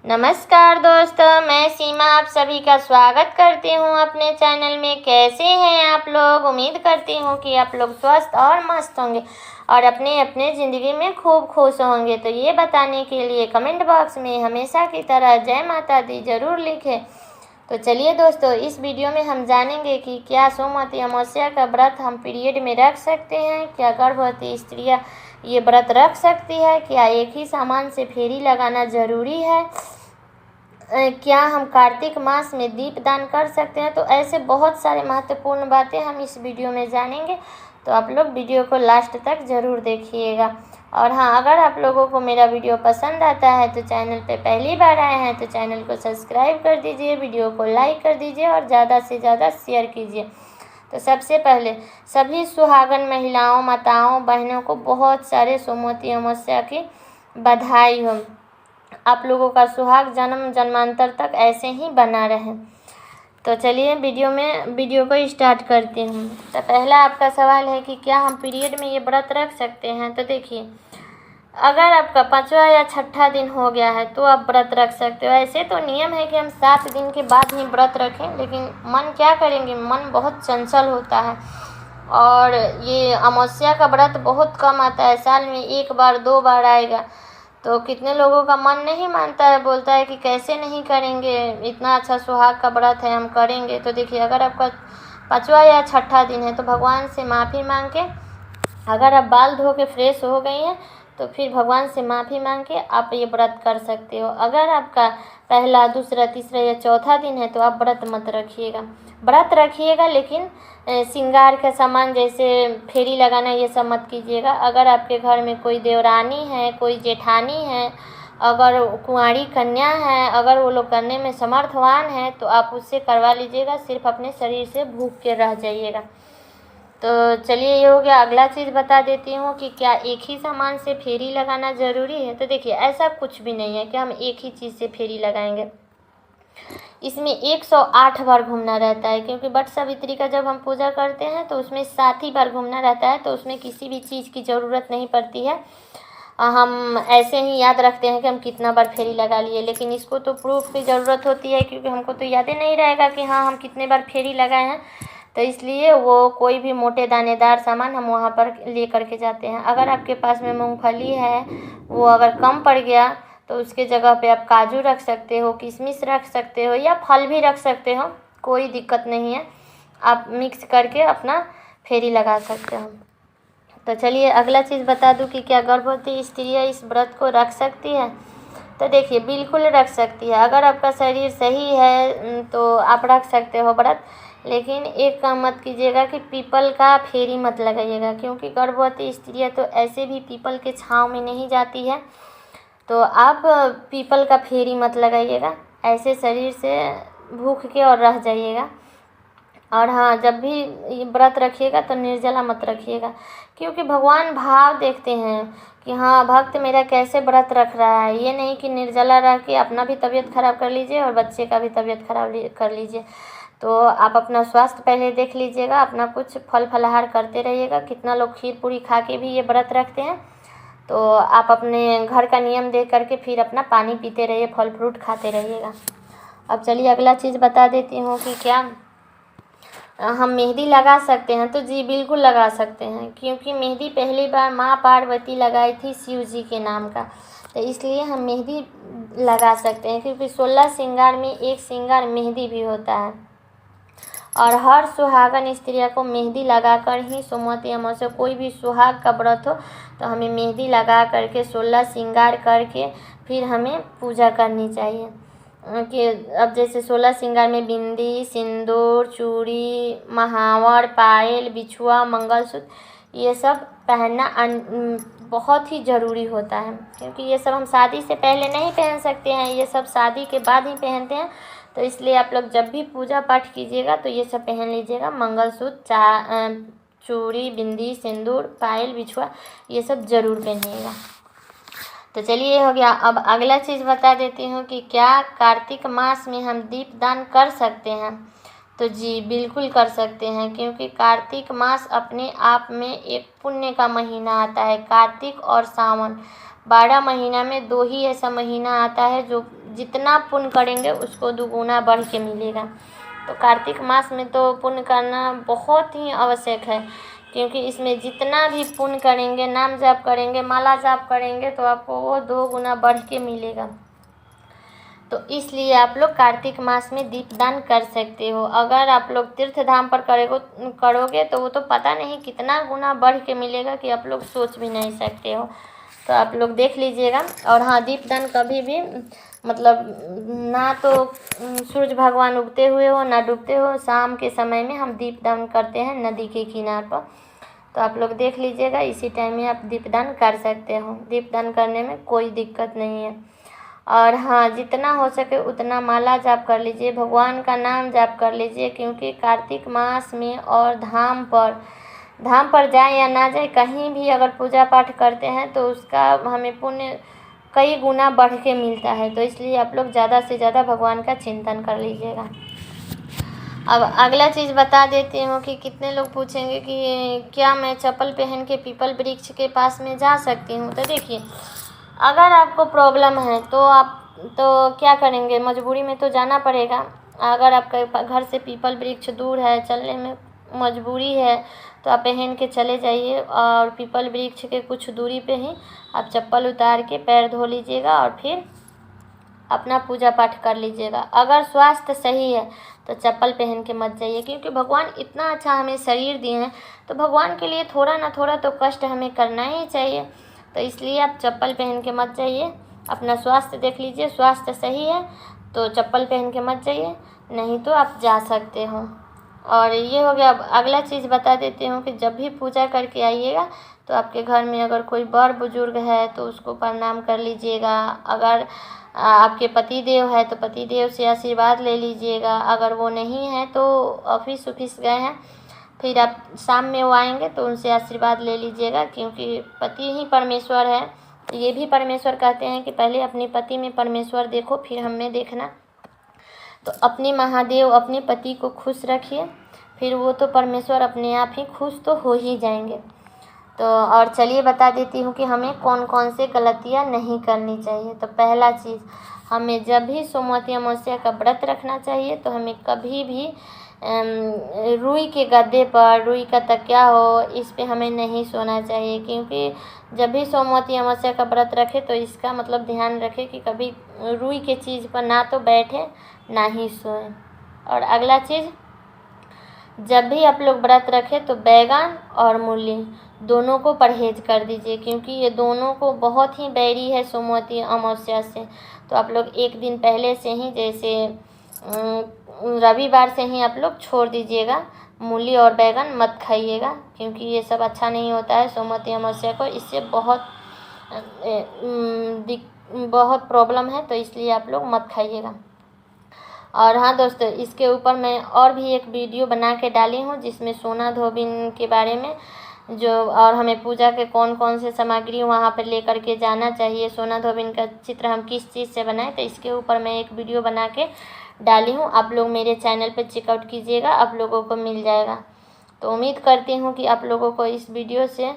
नमस्कार दोस्तों, मैं सीमा आप सभी का स्वागत करती हूँ अपने चैनल में। कैसे हैं आप लोग? उम्मीद करती हूँ कि आप लोग स्वस्थ और मस्त होंगे और अपने अपने ज़िंदगी में खूब खुश होंगे। तो ये बताने के लिए कमेंट बॉक्स में हमेशा की तरह जय माता दी ज़रूर लिखें। तो चलिए दोस्तों, इस वीडियो में हम जानेंगे कि क्या सोमवती अमावस्या का व्रत हम पीरियड में रख सकते हैं। क्या गर्भवती स्त्रियाँ ये व्रत रख सकती है? क्या एक ही सामान से फेरी लगाना ज़रूरी है? क्या हम कार्तिक मास में दीपदान कर सकते हैं? तो ऐसे बहुत सारे महत्वपूर्ण बातें हम इस वीडियो में जानेंगे। तो आप लोग वीडियो को लास्ट तक ज़रूर देखिएगा। और हाँ, अगर आप लोगों को मेरा वीडियो पसंद आता है तो चैनल पे पहली बार आए हैं तो चैनल को सब्सक्राइब कर दीजिए, वीडियो को लाइक कर दीजिए और ज़्यादा से ज़्यादा शेयर कीजिए। तो सबसे पहले सभी सुहागन महिलाओं, माताओं, बहनों को बहुत सारे सोमवती अमावस्या की बधाई हो। आप लोगों का सुहाग जन्म जन्मांतर तक ऐसे ही बना रहे। तो चलिए वीडियो को स्टार्ट करती हूँ। तो पहला आपका सवाल है कि क्या हम पीरियड में ये व्रत रख सकते हैं? तो देखिए, अगर आपका 5वां या 6ठा दिन हो गया है तो आप व्रत रख सकते हो। ऐसे तो नियम है कि हम 7 दिन के बाद ही व्रत रखें, लेकिन मन क्या करेंगे, मन बहुत चंचल होता है और ये अमावस्या का व्रत बहुत कम आता है, साल में 1 बार 2 बार आएगा। तो कितने लोगों का मन नहीं मानता है, बोलता है कि कैसे नहीं करेंगे, इतना अच्छा सुहाग का व्रत है, हम करेंगे। तो देखिए, अगर आपका 5वां या 6ठा दिन है तो भगवान से माफ़ी मांग के, अगर आप बाल धो के फ्रेश हो गई हैं तो फिर भगवान से माफ़ी मांग के आप ये व्रत कर सकते हो। अगर आपका पहला, दूसरा, तीसरा या चौथा दिन है तो आप व्रत मत रखिएगा। व्रत रखिएगा लेकिन श्रृंगार का सामान जैसे फेरी लगाना ये सब मत कीजिएगा। अगर आपके घर में कोई देवरानी है, कोई जेठानी है, अगर कुंवारी कन्या है, अगर वो लोग करने में समर्थवान है तो आप उससे करवा लीजिएगा। सिर्फ अपने शरीर से भूख के रह जाइएगा। तो चलिए, ये हो गया। अगला चीज़ बता देती हूँ कि क्या एक ही सामान से फेरी लगाना ज़रूरी है? तो देखिए, ऐसा कुछ भी नहीं है कि हम एक ही चीज़ से फेरी लगाएंगे। इसमें 108 बार घूमना रहता है, क्योंकि वट सावित्री का जब हम पूजा करते हैं तो उसमें 7 ही बार घूमना रहता है। तो उसमें किसी भी चीज़ की ज़रूरत नहीं पड़ती है। हम ऐसे ही याद रखते हैं कि हम कितना बार फेरी लगा लिए, लेकिन इसको तो प्रूफ की ज़रूरत होती है, क्योंकि हमको तो याद ही नहीं रहेगा कि हाँ हम कितने बार फेरी लगाए हैं। तो इसलिए वो कोई भी मोटे दानेदार सामान हम वहाँ पर ले करके जाते हैं। अगर आपके पास में मूंगफली है, वो अगर कम पड़ गया तो उसके जगह पे आप काजू रख सकते हो, किशमिश रख सकते हो या फल भी रख सकते हो, कोई दिक्कत नहीं है। आप मिक्स करके अपना फेरी लगा सकते हो। तो चलिए, अगला चीज़ बता दूं कि क्या गर्भवती स्त्रियाँ इस व्रत को रख सकती है? तो देखिए, बिल्कुल रख सकती है। अगर आपका शरीर सही है तो आप रख सकते हो व्रत, लेकिन एक काम मत कीजिएगा कि पीपल का फेरी मत लगाइएगा, क्योंकि गर्भवती स्त्रियाँ तो ऐसे भी पीपल के छाँव में नहीं जाती है। तो आप पीपल का फेरी मत लगाइएगा, ऐसे शरीर से भूख के और रह जाइएगा। और हाँ, जब भी व्रत रखिएगा तो निर्जला मत रखिएगा, क्योंकि भगवान भाव देखते हैं कि हाँ भक्त मेरा कैसे व्रत रख रहा है। ये नहीं कि निर्जला रह के अपना भी तबीयत खराब कर लीजिए और बच्चे का भी तबीयत खराब कर लीजिए। तो आप अपना स्वास्थ्य पहले देख लीजिएगा, अपना कुछ फल फलाहार करते रहिएगा। कितना लोग खीर पूरी खा के भी ये व्रत रखते हैं। तो आप अपने घर का नियम देख करके फिर अपना पानी पीते रहिए, फल फ्रूट खाते रहिएगा। अब चलिए, अगला चीज़ बता देती हूँ कि क्या हम मेहंदी लगा सकते हैं? तो जी बिल्कुल लगा सकते हैं, क्योंकि मेहंदी पहली बार माँ पार्वती लगाई थी शिव जी के नाम का। तो इसलिए हम मेहंदी लगा सकते हैं, क्योंकि 16 श्रृंगार में एक श्रृंगार मेहंदी भी होता है। और हर सुहागन स्त्रियों को मेहंदी लगाकर ही सोमवती अमावस्या, कोई भी सुहाग का व्रत हो तो हमें मेहंदी लगा करके 16 श्रृंगार करके फिर हमें पूजा करनी चाहिए। कि अब जैसे 16 श्रृंगार में बिंदी, सिंदूर, चूड़ी, महावर, पायल, बिछुआ, मंगलसूत्र, ये सब पहनना बहुत ही ज़रूरी होता है, क्योंकि ये सब हम शादी से पहले नहीं पहन सकते हैं, ये सब शादी के बाद ही पहनते हैं। तो इसलिए आप लोग जब भी पूजा पाठ कीजिएगा तो ये सब पहन लीजिएगा। मंगलसूत्र, चूड़ी, बिंदी, सिंदूर, पायल, बिछुआ, ये सब ज़रूर पहनिएगा। तो चलिए, ये हो गया। अब अगला चीज़ बता देती हूँ कि क्या कार्तिक मास में हम दीपदान कर सकते हैं? तो जी बिल्कुल कर सकते हैं, क्योंकि कार्तिक मास अपने आप में एक पुण्य का महीना आता है। कार्तिक और सावन 12 महीना में 2 ही ऐसा महीना आता है जो जितना पुण्य करेंगे उसको दुगुना बढ़ के मिलेगा। तो कार्तिक मास में तो पुण्य करना बहुत ही आवश्यक है, क्योंकि इसमें जितना भी पुण्य करेंगे, नाम जाप करेंगे, माला जाप करेंगे, तो आपको वो 2 गुना बढ़ के मिलेगा। तो इसलिए आप लोग कार्तिक मास में दीपदान कर सकते हो। अगर आप लोग तीर्थ धाम पर करोगे तो वो तो पता नहीं कितना गुना बढ़ के मिलेगा कि आप लोग सोच भी नहीं सकते हो। तो आप लोग देख लीजिएगा। और हाँ, दीपदान कभी भी मतलब ना तो सूरज भगवान उगते हुए हो ना डूबते हो, शाम के समय में हम दीपदान करते हैं नदी के किनारे पर। तो आप लोग देख लीजिएगा, इसी टाइम में आप दीपदान कर सकते हो। दीपदान करने में कोई दिक्कत नहीं है। और हाँ, जितना हो सके उतना माला जाप कर लीजिए, भगवान का नाम जाप कर लीजिए, क्योंकि कार्तिक मास में और धाम पर जाए या ना जाए, कहीं भी अगर पूजा पाठ करते हैं तो उसका हमें पुण्य कई गुना बढ़ के मिलता है। तो इसलिए आप लोग ज़्यादा से ज़्यादा भगवान का चिंतन कर लीजिएगा। अब अगला चीज़ बता देती हूँ कि कितने लोग पूछेंगे कि क्या मैं चप्पल पहन के पीपल वृक्ष के पास में जा सकती हूँ। तो देखिए, अगर आपको प्रॉब्लम है तो आप तो क्या करेंगे, मजबूरी में तो जाना पड़ेगा। अगर आपका घर से पीपल वृक्ष दूर है, चलने में मजबूरी है, तो आप पहन के चले जाइए और पीपल वृक्ष के कुछ दूरी पे ही आप चप्पल उतार के पैर धो लीजिएगा और फिर अपना पूजा पाठ कर लीजिएगा। अगर स्वास्थ्य सही है तो चप्पल पहन के मत जाइए, क्योंकि भगवान इतना अच्छा हमें शरीर दिए हैं, तो भगवान के लिए थोड़ा ना थोड़ा तो कष्ट हमें करना ही चाहिए। तो इसलिए आप चप्पल पहन के मत जाइए। अपना स्वास्थ्य देख लीजिए, स्वास्थ्य सही है तो चप्पल पहन के मत जाइए, नहीं तो आप जा सकते हो। और ये हो गया। अब अगला चीज़ बता देती हूँ कि जब भी पूजा करके आइएगा तो आपके घर में अगर कोई बड़ बुजुर्ग है तो उसको प्रणाम कर लीजिएगा। अगर आपके पति देव है तो पति देव से आशीर्वाद ले लीजिएगा। अगर वो नहीं है तो ऑफिस गए हैं, फिर आप शाम में वो आएंगे तो उनसे आशीर्वाद ले लीजिएगा, क्योंकि पति ही परमेश्वर है। ये भी परमेश्वर कहते हैं कि पहले अपने पति में परमेश्वर देखो, फिर हम में देखना। तो अपने महादेव अपने पति को खुश रखिए, फिर वो तो परमेश्वर अपने आप ही खुश तो हो ही जाएंगे। तो और चलिए बता देती हूँ कि हमें कौन कौन से गलतियाँ नहीं करनी चाहिए। तो पहला चीज़, हमें जब भी सोमवती अमावस्या का व्रत रखना चाहिए तो हमें कभी भी रुई के गद्दे पर, रुई का तकिया हो, इस पे हमें नहीं सोना चाहिए। क्योंकि जब भी सोमवती अमावस्या का व्रत रखे तो इसका मतलब ध्यान रखें कि कभी रुई के चीज़ पर ना तो बैठे ना ही सोए। और अगला चीज़, जब भी आप लोग व्रत रखें तो बैगन और मूली दोनों को परहेज कर दीजिए, क्योंकि ये दोनों को बहुत ही बैरी है सोमवती अमावस्या से। तो आप लोग एक दिन पहले से ही, जैसे रविवार से ही आप लोग छोड़ दीजिएगा, मूली और बैगन मत खाइएगा, क्योंकि ये सब अच्छा नहीं होता है सोमवती अमावस्या को। इससे बहुत प्रॉब्लम है, तो इसलिए आप लोग मत खाइएगा। और हाँ दोस्तों, इसके ऊपर मैं और भी एक वीडियो बना के डाली हूँ जिसमें सोना धोबिन के बारे में और हमें पूजा के कौन कौन से सामग्री वहाँ पर लेकर के जाना चाहिए, सोना धोबिन का चित्र हम किस चीज़ से बनाएं, तो इसके ऊपर मैं एक वीडियो बना के डाली हूँ। आप लोग मेरे चैनल पर चेकआउट कीजिएगा, आप लोगों को मिल जाएगा। तो उम्मीद करती हूँ कि आप लोगों को इस वीडियो से